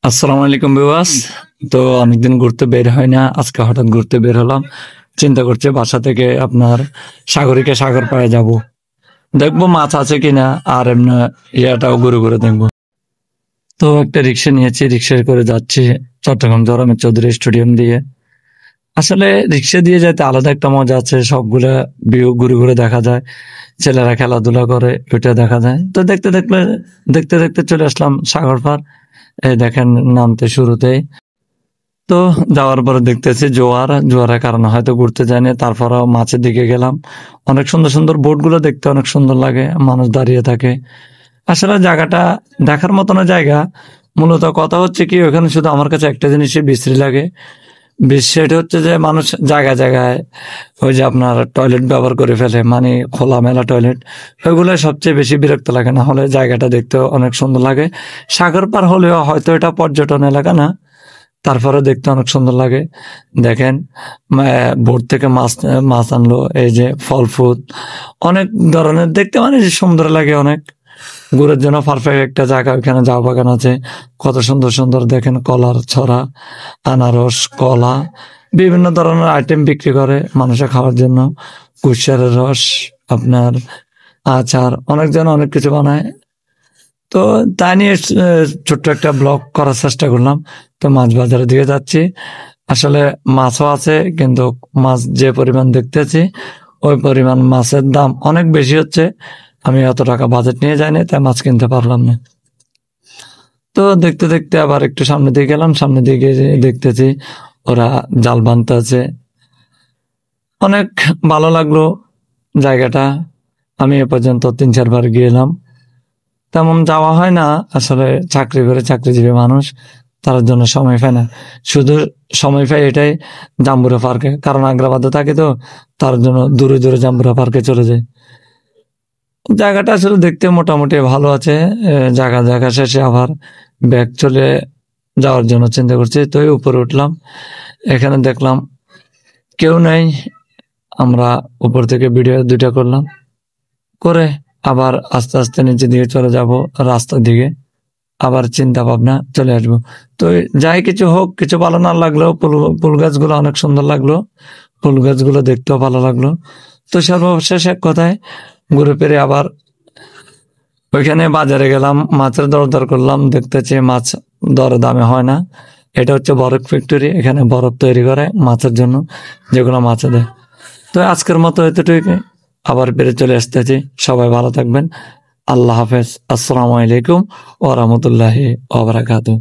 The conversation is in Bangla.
আসসালামু আলাইকুম ভিউয়ার্স। তো অনেকদিন ঘুরতে বের হয় না, আজকে হঠাৎ ঘুরতে বের হলাম। চিন্তা করছে বাসা থেকে আপনার সাগরিকা সাগর পাড়ে যাব, দেখবো মাছ আছে কিনা, আর এমনি ইয়াটাও ঘুরে ঘুরে দেখবো। তো একটা রিক্সা নিয়েছি, রিক্সায় করে যাচ্ছি চট্টগ্রাম জরামের চৌধুরী স্টেডিয়াম দিয়ে। আসলে রিক্সা দিয়ে যেতে আলাদা একটা মজা আছে, সবগুলা ভিউ ঘুরে ঘুরে দেখা যায়, ছেলেরা খেলাধুলা করে ওইটা দেখা যায়। তো দেখতে দেখতে চলে আসলাম সাগর পাড়। এই দেখেন নামতে শুরুতেই। তো যাওয়ার পরে দেখতেছি জোয়ারের কারণে হয়তো ঘুরতে যায়নি, তারপরেও মাছের দিকে গেলাম। অনেক সুন্দর সুন্দর বোট গুলো দেখতে অনেক সুন্দর লাগে, মানুষ দাঁড়িয়ে থাকে। আসলে জায়গাটা দেখার মতন জায়গা। মূলত কথা হচ্ছে কি, ওখানে শুধু আমার কাছে একটা জিনিসই বিশ্রী লাগে, সেটা হচ্ছে যে মানুষ জায়গায় জায়গায় ওই যে আপনার টয়লেট ব্যবহার করে ফেলে, মানে খোলামেলা টয়লেট। ওইগুলো সবচেয়ে বেশি বিরক্ত লাগে, না হলে জায়গাটা দেখতে অনেক সুন্দর লাগে। সাগর পার হলেও হয়তো এটা পর্যটন এলাকা না, তারপরে দেখতে অনেক সুন্দর লাগে। দেখেন বোট থেকে মাছ মাছ আনলো, এই যে ফল ফুল অনেক ধরনের, দেখতে মানে যে সুন্দর লাগে অনেক। ঘুরের জন্য পারফেক্ট একটা জায়গা। ওখানে চা বাগান আছে, কত সুন্দর সুন্দর দেখেন, কলার ছড়া, আনারস, কলা, বিভিন্ন ধরনের আইটেম বিক্রি করে মানুষের খাওয়ার জন্য। কুশারের রস, আপনার আচার, অনেকজন অনেক কিছু বানায়। তো তাই নিয়ে ছোট্ট একটা ব্লগ করার চেষ্টা করলাম। তো মাছ বাজারের দিকে যাচ্ছি। আসলে মাছও আছে, কিন্তু মাছ যে পরিমাণ দেখতেছি ওই পরিমাণ মাছের দাম অনেক বেশি হচ্ছে। আমি অত টাকা বাজেট নিয়ে যাইনি, তাই মাছ কিনতে পারলাম না। তো দেখতে দেখতে আবার একটু সামনে দিকে গেলাম, সামনে দিকে দেখতেছি ওরা জাল বানতে আছে। অনেক ভালো লাগলো জায়গাটা। আমি এ পর্যন্ত 3-4 বার গিয়েলাম, তেমন যাওয়া হয় না। আসলে চাকরি করে চাকরিজীবী মানুষ, তার জন্য সময় পায় না। শুধু সময় পাই এটাই জাম্বুরা পার্কে, কারণ আগ্রাবাদে থাকে, তো তার জন্য দূরে দূরে জাম্বুরা পার্কে চলে যায়। জায়গাটা আসলে দেখতে মোটামুটি ভালো আছে। জায়গা জায়গা শেষে আবার ব্যাগ চলে যাওয়ার জন্য চিন্তা করছি। তো উপরে উঠলাম, এখানে দেখলাম কেউ নেই। আমরা উপর থেকে ভিডিও 2টা করলাম, করে আবার আস্তে আস্তে নিচে দিকে চলে যাব রাস্তার দিকে। আবার চিন্তা ভাবনা চলে আসবো। তো যাই কিছু হোক, কিছু ভালো না লাগলো, ফুল গাছগুলো অনেক সুন্দর লাগলো, ফুল গাছগুলো দেখতেও ভালো লাগলো। তো সর্বশেষ এক কথায় ঘুরে ফিরে আবার ওইখানে বাজারে গেলাম, মাছের দরদার করলাম। দেখতেছি মাছ দরে দামে হয় না। এটা হচ্ছে বরফ ফ্যাক্টরি, এখানে বরফ তৈরি করে মাছের জন্য, যেগুলো মাছে দেয়। তো আজকের মতো এতটুকু, আবার বেড়ে চলে আসতেছি। সবাই ভালো থাকবেন। আল্লাহ হাফেজ। আসসালামু আলাইকুম ওয়া রাহমাতুল্লাহি ওয়া বারাকাতুহু।